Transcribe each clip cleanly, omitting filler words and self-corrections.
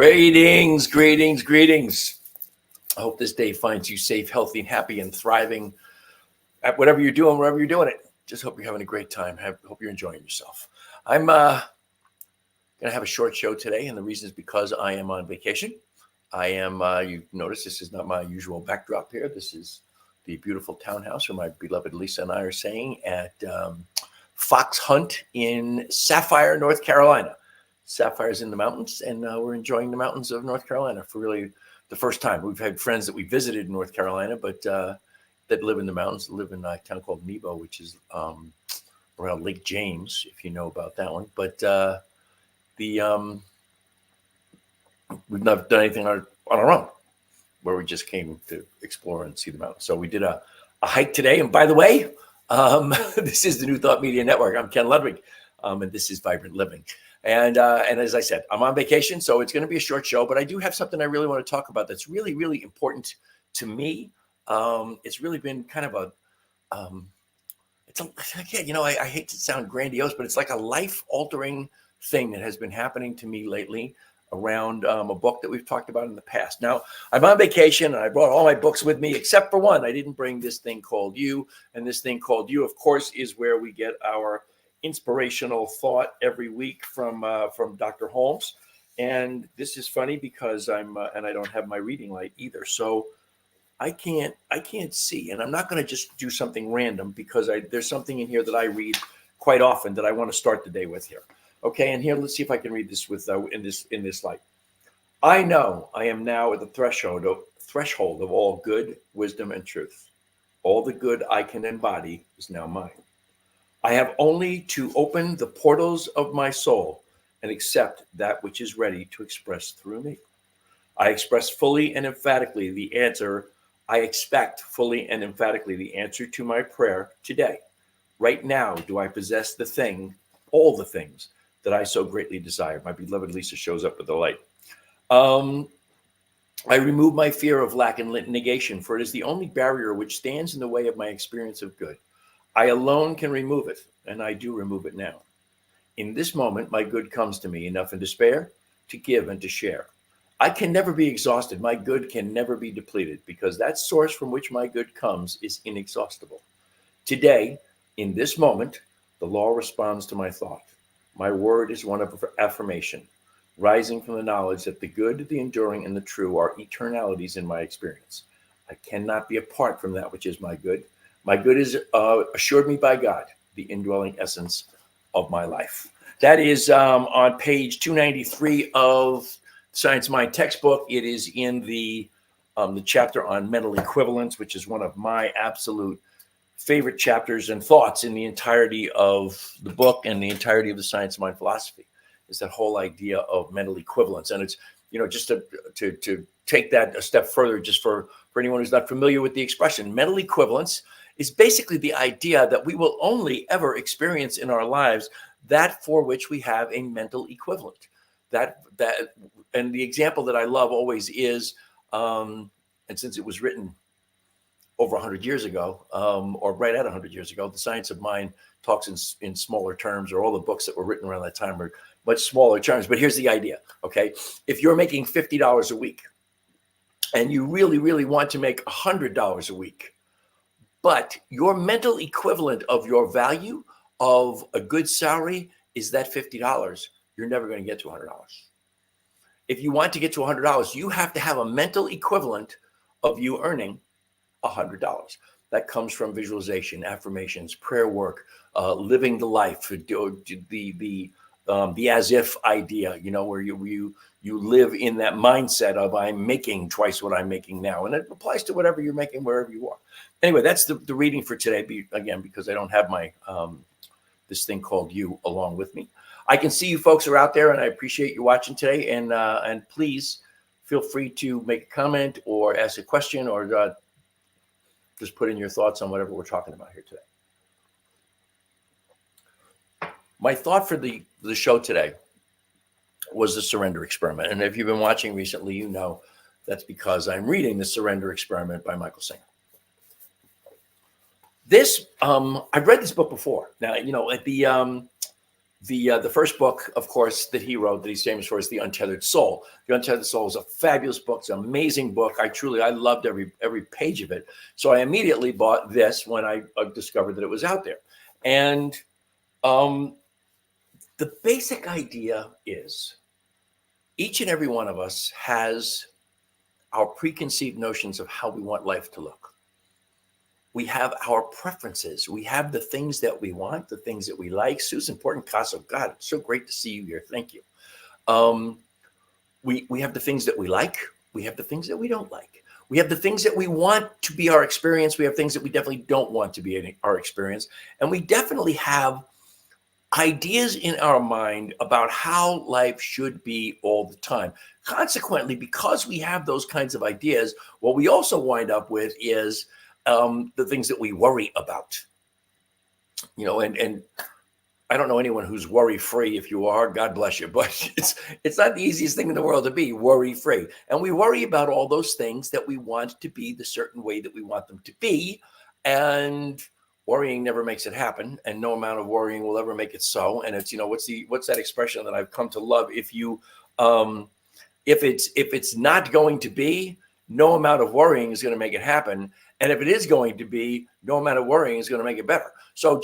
Greetings, greetings, greetings. I hope this day finds you safe, healthy, and happy and thriving at whatever you're doing, wherever you're doing it. Just hope you're having a great time. Hope you're enjoying yourself. I'm going to have a short show today, and the reason is because I am on vacation. I am, you notice this is not my usual backdrop here. This is the beautiful townhouse where my beloved Lisa and I are staying at Fox Hunt in Sapphire, North Carolina. Sapphire's in the mountains, and we're enjoying the mountains of North Carolina for really the first time. We've had friends that we visited in North Carolina, but that live in the mountains, live in a town called Nebo, which is around Lake James, if you know about that one. But we've never done anything on our own, where we just came to explore and see the mountains. So we did a hike today. And by the way, this is the New Thought Media Network. I'm Ken Ludwig, and this is Vibrant Living. And as I said, I'm on vacation, so it's going to be a short show, but I do have something I really want to talk about that's really, really important to me. It's really been kind of I hate to sound grandiose, but it's like a life-altering thing that has been happening to me lately around a book that we've talked about in the past. Now, I'm on vacation, and I brought all my books with me, except for one. I didn't bring this thing called You, and this thing called You, of course, is where we get our inspirational thought every week from Dr. Holmes. And this is funny because and I don't have my reading light either. So I can't see, and I'm not going to just do something random because there's something in here that I read quite often that I want to start the day with here. Okay. And here, let's see if I can read this with in this light. I know I am now at the threshold of all good, wisdom, and truth. All the good I can embody is now mine. I have only to open the portals of my soul and accept that which is ready to express through me. I expect fully and emphatically the answer to my prayer today. Right now, do I possess all the things that I so greatly desire? My beloved Lisa shows up with the light. I remove my fear of lack and negation, for it is the only barrier which stands in the way of my experience of good. I alone can remove it, and I do remove it now. In this moment, my good comes to me, enough in despair to give and to share. I can never be exhausted. My good can never be depleted, because that source from which my good comes is inexhaustible. Today, in this moment, the law responds to my thought. My word is one of affirmation, rising from the knowledge that the good, the enduring, and the true are eternalities in my experience. I cannot be apart from that which is my good. My good is assured me by God, the indwelling essence of my life. That is on page 293 of Science Mind textbook. It is in the chapter on mental equivalence, which is one of my absolute favorite chapters and thoughts in the entirety of the book and the entirety of the Science Mind philosophy. Is that whole idea of mental equivalence. And it's, just to take that a step further, just for anyone who's not familiar with the expression, mental equivalence is basically the idea that we will only ever experience in our lives that for which we have a mental equivalent. And the example that I love always is, and since it was written over 100 years ago, or right at 100 years ago, the Science of Mind talks in smaller terms, or all the books that were written around that time are much smaller terms. But here's the idea, okay? If you're making $50 a week and you really, really want to make $100 a week, but your mental equivalent of your value of a good salary is that $50, you're never going to get to $100. If you want to get to $100, you have to have a mental equivalent of you earning $100. That comes from visualization, affirmations, prayer work, living the life, the as if idea, where you live in that mindset of I'm making twice what I'm making now. And it applies to whatever you're making, wherever you are. Anyway, that's the reading for today. Again, because I don't have my this thing called You along with me. I can see you folks are out there, and I appreciate you watching today. And please feel free to make a comment or ask a question, or just put in your thoughts on whatever we're talking about here today. My thought for the show today was the surrender experiment. And if you've been watching recently, you know that's because I'm reading The Surrender Experiment by Michael Singer. I've read this book before. Now, at the The first book, of course, that he wrote that he's famous for is The Untethered Soul. The Untethered Soul is a fabulous book. It's an amazing book. I loved every page of it. So I immediately bought this when I discovered that it was out there. And the basic idea is each and every one of us has our preconceived notions of how we want life to look. We have our preferences. We have the things that we want, the things that we like. Susan Portencaso, God, it's so great to see you here. Thank you. We have the things that we like. We have the things that we don't like. We have the things that we want to be our experience. We have things that we definitely don't want to be our experience. And we definitely have ideas in our mind about how life should be all the time. Consequently, because we have those kinds of ideas, what we also wind up with is the things that we worry about, and I don't know anyone who's worry-free. If you are, God bless you, but it's not the easiest thing in the world to be worry-free. And we worry about all those things that we want to be the certain way that we want them to be. And worrying never makes it happen, and no amount of worrying will ever make it so. And it's, what's that expression that I've come to love? If it's not going to be, no amount of worrying is going to make it happen. And if it is going to be, no amount of worrying is going to make it better. So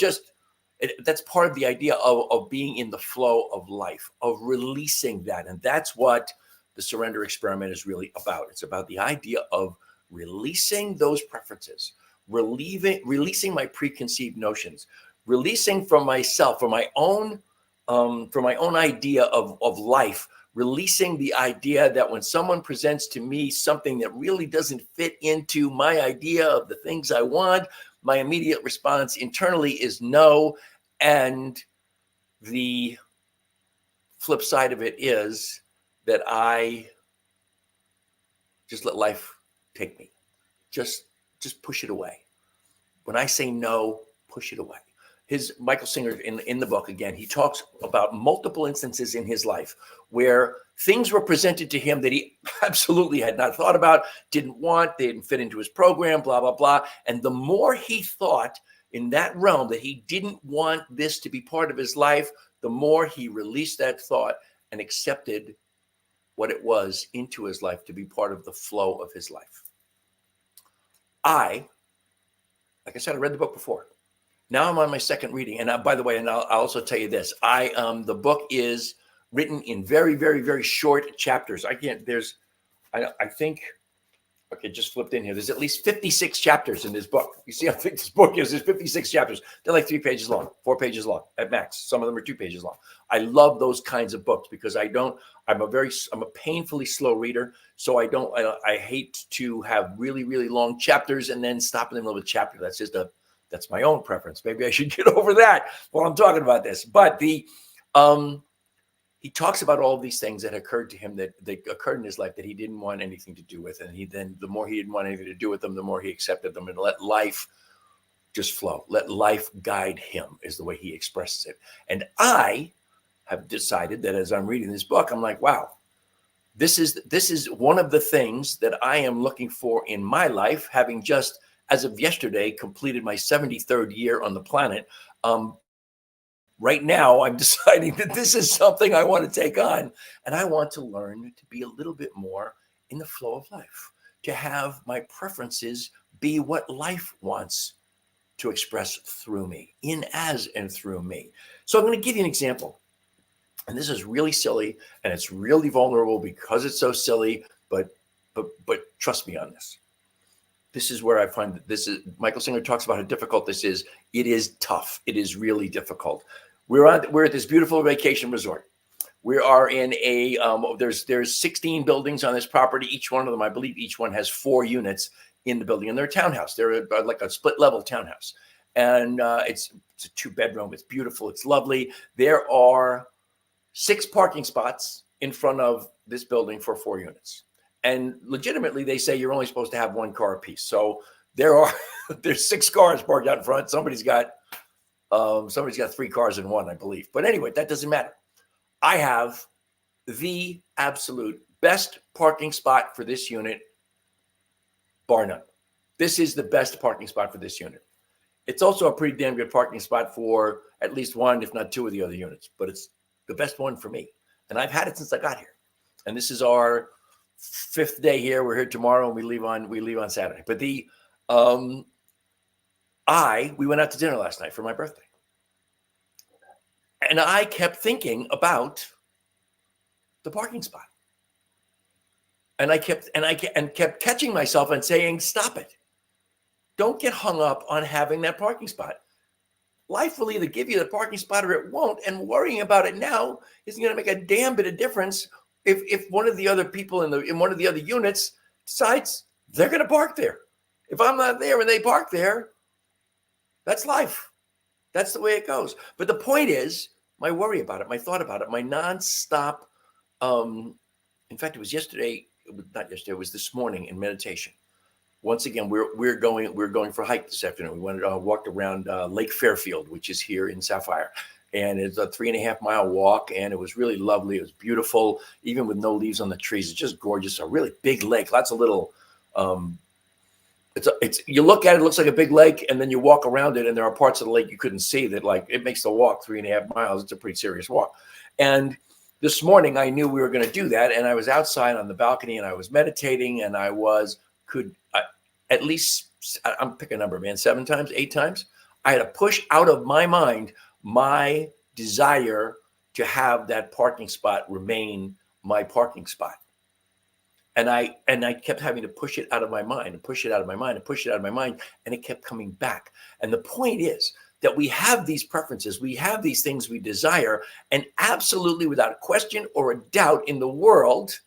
that's part of the idea of being in the flow of life, of releasing that. And that's what the surrender experiment is really about. It's about the idea of releasing those preferences, releasing my preconceived notions, releasing from myself, from my own idea of life, releasing the idea that when someone presents to me something that really doesn't fit into my idea of the things I want, my immediate response internally is no. And the flip side of it is that I just let life take me. Just push it away. When I say no, push it away. Michael Singer in the book, again, he talks about multiple instances in his life where things were presented to him that he absolutely had not thought about, didn't want, they didn't fit into his program, blah, blah, blah. And the more he thought in that realm that he didn't want this to be part of his life, the more he released that thought and accepted what it was into his life to be part of the flow of his life. Like I said, I read the book before. Now I'm on my second reading. And by the way, and I'll also tell you this, the book is written in very, very, very short chapters. I think, okay, just flipped in here. There's at least 56 chapters in this book. You see how thick this book is? There's 56 chapters. They're like 3 pages long, 4 pages long at max. Some of them are 2 pages long. I love those kinds of books because I'm a painfully slow reader. So I hate to have really, really long chapters and then stop in the middle of a chapter. That's my own preference. Maybe I should get over that while I'm talking about this. But he talks about all of these things that occurred to him that occurred in his life that he didn't want anything to do with. And the more he didn't want anything to do with them, the more he accepted them and let life just flow. Let life guide him is the way he expresses it. And I have decided that as I'm reading this book, I'm like, wow, this is one of the things that I am looking for in my life, having just, as of yesterday, completed my 73rd year on the planet. Right now, I'm deciding that this is something I want to take on. And I want to learn to be a little bit more in the flow of life, to have my preferences be what life wants to express through me, in, as, and through me. So I'm going to give you an example. And this is really silly, and it's really vulnerable because it's so silly, but trust me on this. This is where I find that Michael Singer talks about how difficult this is. It is tough. It is really difficult. We're at this beautiful vacation resort. We are in there's 16 buildings on this property. Each one of them, I believe each one has 4 units in the building, and they're a townhouse. They're like a split level townhouse. And it's a 2-bedroom. It's beautiful. It's lovely. There are 6 parking spots in front of this building for 4 units. And legitimately, they say you're only supposed to have 1 car apiece. So there's 6 cars parked out in front. Somebody's got 3 cars in one, I believe. But anyway, that doesn't matter. I have the absolute best parking spot for this unit, bar none. This is the best parking spot for this unit. It's also a pretty damn good parking spot for at least one, if not two of the other units, but it's the best one for me. And I've had it since I got here. And this is our 5th day here. We're here tomorrow and we leave on Saturday. But we went out to dinner last night for my birthday. And I kept thinking about the parking spot. And I kept catching myself and saying, stop it. Don't get hung up on having that parking spot. Life will either give you the parking spot or it won't. And worrying about it now isn't going to make a damn bit of difference if one of the other people in one of the other units decides they're going to park there. If I'm not there and they park there, that's life. That's the way it goes. But the point is, my worry about it, my thought about it, my nonstop. In fact, it was yesterday. Not yesterday. It was this morning in meditation. Once again, we're going for a hike this afternoon. We walked around Lake Fairfield, which is here in Sapphire, and it's a 3.5 mile walk, and it was really lovely. It was beautiful, even with no leaves on the trees. It's just gorgeous. A really big lake, lots of little. You look at it, it looks like a big lake, and then you walk around it, and there are parts of the lake you couldn't see that, like, it makes the walk 3.5 miles. It's a pretty serious walk, and this morning I knew we were going to do that, and I was outside on the balcony, and I was meditating, and at least, I'm picking a number, man, 7 times, 8 times. I had to push out of my mind my desire to have that parking spot remain my parking spot. And I kept having to push it out of my mind and push it out of my mind and push it out of my mind. And it kept coming back. And the point is that we have these preferences. We have these things we desire. And absolutely without a question or a doubt in the world,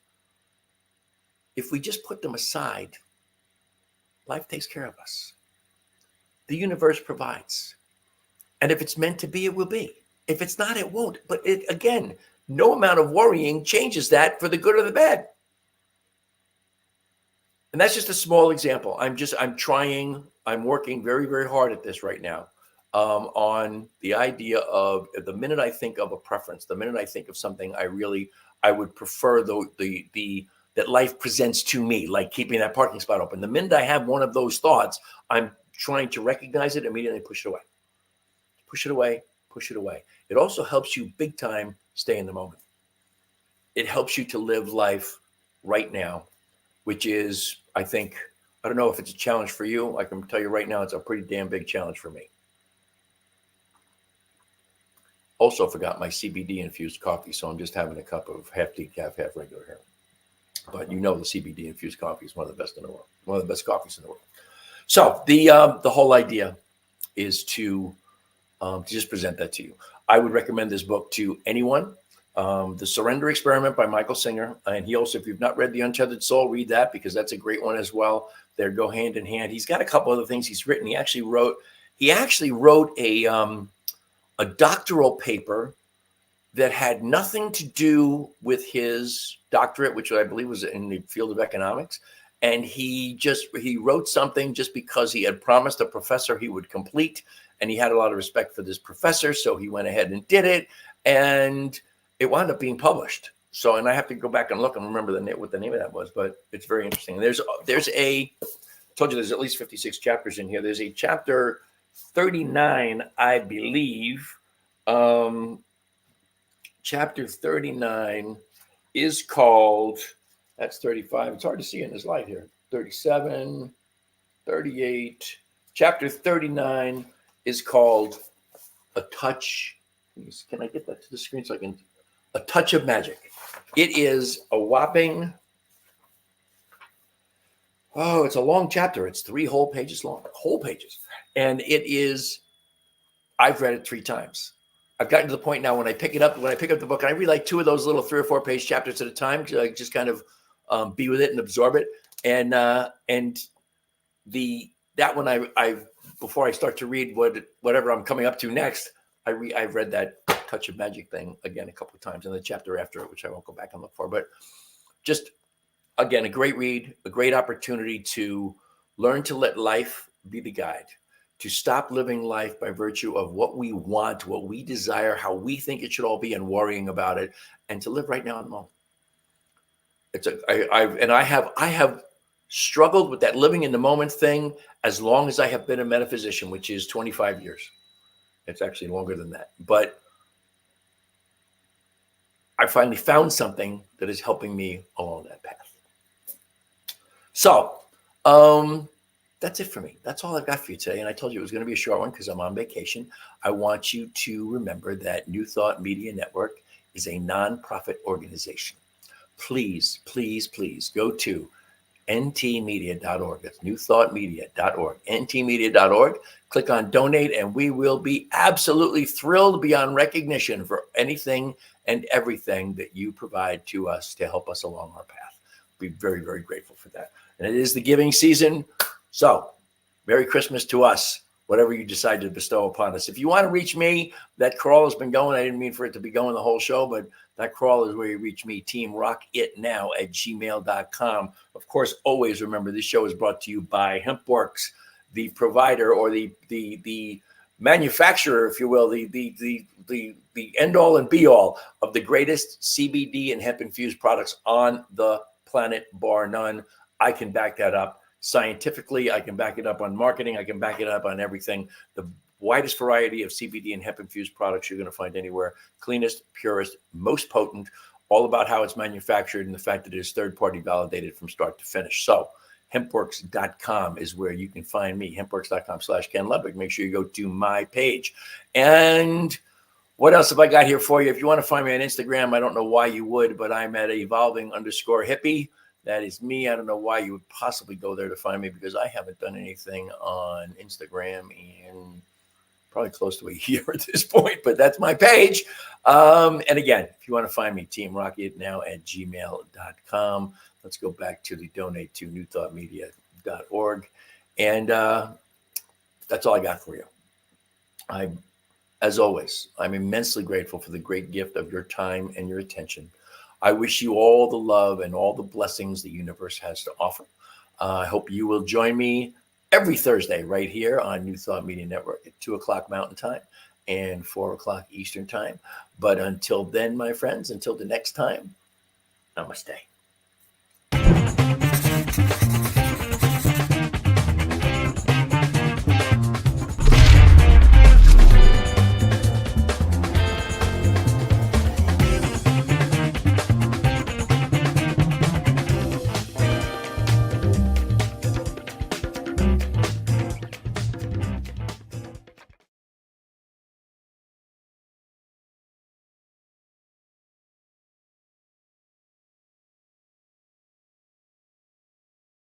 if we just put them aside, life takes care of us. The universe provides. And if it's meant to be, it will be. If it's not, it won't. But again, no amount of worrying changes that for the good or the bad. And that's just a small example. I'm working very, very hard at this right now on the idea of the minute I think of a preference, the minute I think of something I would prefer that life presents to me, like keeping that parking spot open. The minute I have one of those thoughts, I'm trying to recognize it, immediately push it away. Push it away, push it away. It also helps you big time stay in the moment. It helps you to live life right now, which is, I don't know if it's a challenge for you. I can tell you right now, it's a pretty damn big challenge for me. Also forgot my CBD infused coffee, so I'm just having a cup of half decaf, half regular here. But the CBD infused coffee is one of the best in the world, one of the best coffees in the world. So the whole idea is to just present that to you. I would recommend this book to anyone. The Surrender Experiment by Michael Singer. And he also, if you've not read The Untethered Soul, read that because that's a great one as well. They go hand in hand. He's got a couple other things he's written. He actually wrote a doctoral paper that had nothing to do with his doctorate, which I believe was in the field of economics. And he wrote something just because he had promised a professor he would complete. And he had a lot of respect for this professor. So he went ahead and did it. And it wound up being published. So, and I have to go back and look and remember what the name of that was, but it's very interesting. I told you there's at least 56 chapters in here. There's a chapter 39, I believe. Chapter 39 is called, that's 35. It's hard to see in this light here. 37, 38. Chapter 39 is called A Touch. Can I get that to the screen so I can? A Touch of Magic. It is a whopping, it's a long chapter. It's 3 whole pages long, whole pages. And I've read it 3 times. I've gotten to the point now when I pick up the book, and I read like 2 of those little 3 or 4 page chapters at a time to like just kind of be with it and absorb it. And that one before I start to read whatever I'm coming up to next, I've read that Touch of Magic thing again a couple of times in the chapter after it, which I won't go back and look for. But just, again, a great read, a great opportunity to learn to let life be the guide, to stop living life by virtue of what we want, what we desire, how we think it should all be, and worrying about it, and to live right now in the moment. I have struggled with that living in the moment thing as long as I have been a metaphysician, which is 25 years. It's actually longer than that. But I finally found something that is helping me along that path. So that's it for me. That's all I've got for you today. And I told you it was going to be a short one because I'm on vacation. I want you to remember that New Thought Media Network is a nonprofit organization. Please, please, please go to ntmedia.org. That's newthoughtmedia.org. ntmedia.org. Click on donate, and we will be absolutely thrilled beyond recognition for anything and everything that you provide to us to help us along our path. Be very, very grateful for that. And it is the giving season. So Merry Christmas to us, whatever you decide to bestow upon us. If you want to reach me, that crawl has been going. I didn't mean for it to be going the whole show, but that crawl is where you reach me, teamrockitnow@gmail.com. Of course, always remember this show is brought to you by HempWorks, the provider or the manufacturer, if you will, the end all and be all of the greatest CBD and hemp infused products on the planet, bar none. I can back that up scientifically. I can back it up on marketing. I can back it up on everything. The widest variety of CBD and hemp infused products you're going to find anywhere. Cleanest, purest, most potent, all about how it's manufactured and the fact that it is third-party validated from start to finish. So hempworks.com is where you can find me, hempworks.com/Ken Ludwig. Make sure you go to my page. And what else have I got here for you? If you want to find me on Instagram, I don't know why you would, but I'm at evolving_hippie. That is me. I don't know why you would possibly go there to find me because I haven't done anything on Instagram in probably close to a year at this point, but that's my page. And again, if you want to find me, teamrockitnow@gmail.com. Let's go back to the donate to newthoughtmedia.org. And that's all I got for you. As always, I'm immensely grateful for the great gift of your time and your attention. I wish you all the love and all the blessings the universe has to offer. I hope you will join me every Thursday right here on New Thought Media Network at 2 o'clock Mountain Time and 4 o'clock Eastern Time. But until then, my friends, until the next time, namaste.